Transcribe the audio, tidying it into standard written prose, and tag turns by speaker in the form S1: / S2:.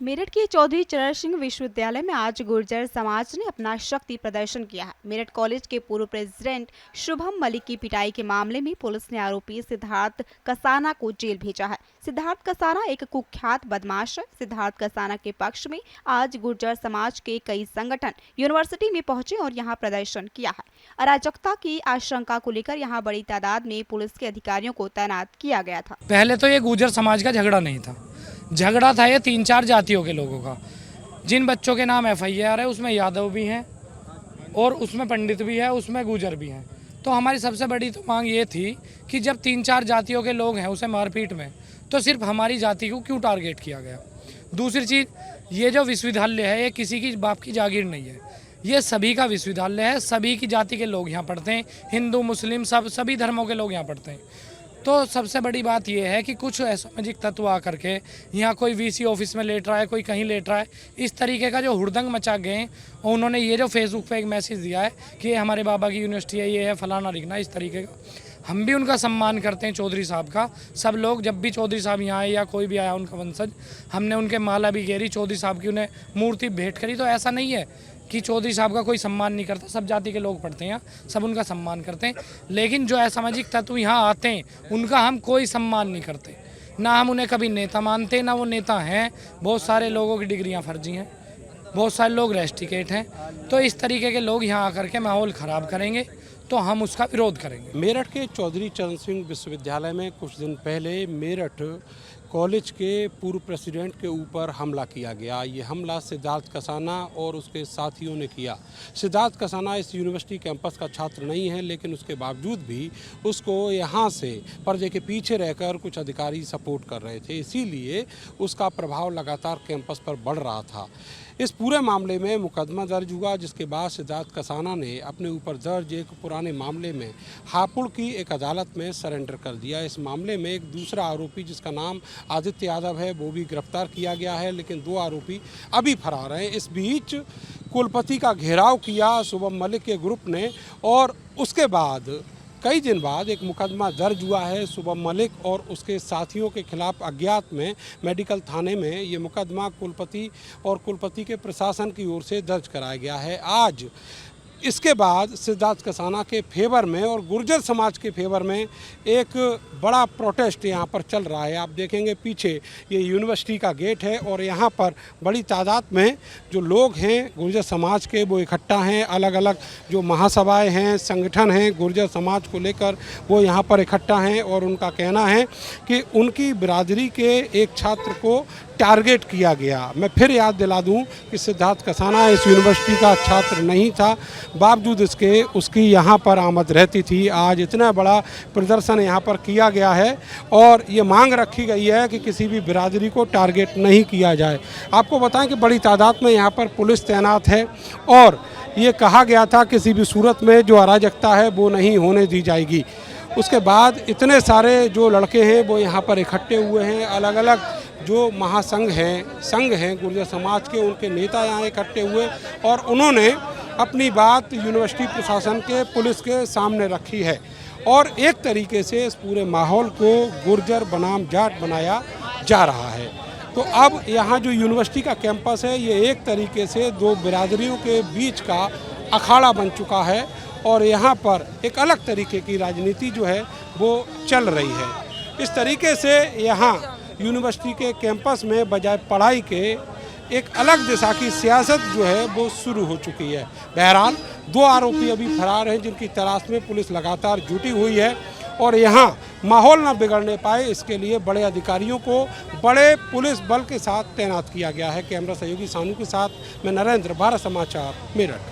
S1: मेरठ के चौधरी चरण सिंह विश्वविद्यालय में आज गुर्जर समाज ने अपना शक्ति प्रदर्शन किया है। मेरठ कॉलेज के पूर्व प्रेसिडेंट शुभम मलिक की पिटाई के मामले में पुलिस ने आरोपी सिद्धार्थ कसाना को जेल भेजा है। सिद्धार्थ कसाना एक कुख्यात बदमाश है। सिद्धार्थ कसाना के पक्ष में आज गुर्जर समाज के कई संगठन यूनिवर्सिटी में पहुंचे और यहां प्रदर्शन किया है। अराजकता की आशंका को लेकर यहां बड़ी तादाद में पुलिस के अधिकारियों को तैनात किया गया था।
S2: पहले तो ये गुर्जर समाज का झगड़ा नहीं था, झगड़ा था ये 3-4 जातियों के लोगों का। जिन बच्चों के नाम FIR है उसमें यादव भी हैं और उसमें पंडित भी है, उसमें गुर्जर भी हैं। तो हमारी सबसे बड़ी तो मांग ये थी कि जब 3-4 जातियों के लोग हैं उसे मारपीट में, तो सिर्फ हमारी जाति को क्यों टारगेट किया गया। दूसरी चीज़, ये जो विश्वविद्यालय है ये किसी की बाप की जागीर नहीं है, ये सभी का विश्वविद्यालय है। सभी की जाति के लोग यहाँ पढ़ते हैं, हिंदू मुस्लिम सभी धर्मों के लोग यहाँ पढ़ते हैं। तो सबसे बड़ी बात यह है कि कुछ असामाजिक तत्व आकर के यहाँ कोई VC ऑफिस में लेट रहा है, कोई कहीं लेट रहा है, इस तरीके का जो हुड़दंग मचा गए हैं। और उन्होंने ये जो फेसबुक पे एक मैसेज दिया है कि ये हमारे बाबा की यूनिवर्सिटी है, ये है फलाना लिखना, इस तरीके का। हम भी उनका सम्मान करते हैं चौधरी साहब का। सब लोग जब भी चौधरी साहब यहाँ आए या कोई भी आया उनका वंशज, हमने उनके माला भी घेरी, चौधरी साहब की उन्हें मूर्ति भेंट करी। तो ऐसा नहीं है कि चौधरी साहब का कोई सम्मान नहीं करता, सब जाति के लोग पढ़ते हैं यहाँ, सब उनका सम्मान करते हैं। लेकिन जो असामाजिक तत्व यहाँ आते हैं उनका हम कोई सम्मान नहीं करते, ना हम उन्हें कभी नेता मानते, ना वो नेता हैं। बहुत सारे लोगों की डिग्रियाँ फर्जी हैं, बहुत सारे लोग रेस्टिकेट हैं। तो इस तरीके के लोग यहाँ आकर के माहौल ख़राब करेंगे तो हम उसका विरोध करेंगे।
S3: मेरठ के चौधरी चरण सिंह विश्वविद्यालय में कुछ दिन पहले मेरठ कॉलेज के पूर्व प्रेसिडेंट के ऊपर हमला किया गया। ये हमला सिद्धार्थ कसाना और उसके साथियों ने किया। सिद्धार्थ कसाना इस यूनिवर्सिटी कैंपस का छात्र नहीं है, लेकिन उसके बावजूद भी उसको यहाँ से पर्दे के पीछे रहकर कुछ अधिकारी सपोर्ट कर रहे थे, इसीलिए उसका प्रभाव लगातार कैंपस पर बढ़ रहा था। इस पूरे मामले में मुकदमा दर्ज हुआ, जिसके बाद सिद्धार्थ कसाना ने अपने ऊपर दर्ज एक पुराने मामले में हापुड़ की एक अदालत में सरेंडर कर दिया। इस मामले में एक दूसरा आरोपी जिसका नाम आदित्य यादव है वो भी गिरफ्तार किया गया है, लेकिन 2 आरोपी अभी फरार हैं। इस बीच कुलपति का घेराव किया शुभम मलिक के ग्रुप ने और उसके बाद कई दिन बाद एक मुकदमा दर्ज हुआ है शुभम मलिक और उसके साथियों के खिलाफ अज्ञात में मेडिकल थाने में। ये मुकदमा कुलपति और कुलपति के प्रशासन की ओर से दर्ज कराया गया है। आज इसके बाद सिद्धार्थ कसाना के फेवर में और गुर्जर समाज के फेवर में एक बड़ा प्रोटेस्ट यहाँ पर चल रहा है। आप देखेंगे पीछे ये यूनिवर्सिटी का गेट है और यहाँ पर बड़ी तादाद में जो लोग हैं गुर्जर समाज के वो इकट्ठा हैं। अलग अलग जो महासभाएं हैं, संगठन हैं गुर्जर समाज को लेकर, वो यहाँ पर इकट्ठा हैं और उनका कहना है कि उनकी बिरादरी के एक छात्र को टारगेट किया गया। मैं फिर याद दिला दूं कि सिद्धार्थ कसाना इस यूनिवर्सिटी का छात्र नहीं था, बावजूद इसके उसकी यहाँ पर आमद रहती थी। आज इतना बड़ा प्रदर्शन यहाँ पर किया गया है और ये मांग रखी गई है कि किसी भी बिरादरी को टारगेट नहीं किया जाए। आपको बताएं कि बड़ी तादाद में यहाँ पर पुलिस तैनात है और ये कहा गया था किसी भी सूरत में जो अराजकता है वो नहीं होने दी जाएगी। उसके बाद इतने सारे जो लड़के हैं वो यहाँ पर इकट्ठे हुए हैं। अलग अलग जो महासंघ हैं, संघ हैं गुर्जर समाज के, उनके नेता यहाँ इकट्ठे हुए और उन्होंने अपनी बात यूनिवर्सिटी प्रशासन के, पुलिस के सामने रखी है और एक तरीके से इस पूरे माहौल को गुर्जर बनाम जाट बनाया जा रहा है। तो अब यहाँ जो यूनिवर्सिटी का कैंपस है ये एक तरीके से 2 बिरादरियों के बीच का अखाड़ा बन चुका है और यहाँ पर एक अलग तरीके की राजनीति जो है वो चल रही है। इस तरीके से यहाँ यूनिवर्सिटी के कैंपस में बजाय पढ़ाई के एक अलग दिशा की सियासत जो है वो शुरू हो चुकी है। बहरहाल 2 आरोपी अभी फरार हैं जिनकी तलाश में पुलिस लगातार जुटी हुई है और यहाँ माहौल न बिगड़ने पाए इसके लिए बड़े अधिकारियों को बड़े पुलिस बल के साथ तैनात किया गया है। कैमरा सहयोगी सानू के साथ मैं नरेंद्र, भारत समाचार, मेरठ।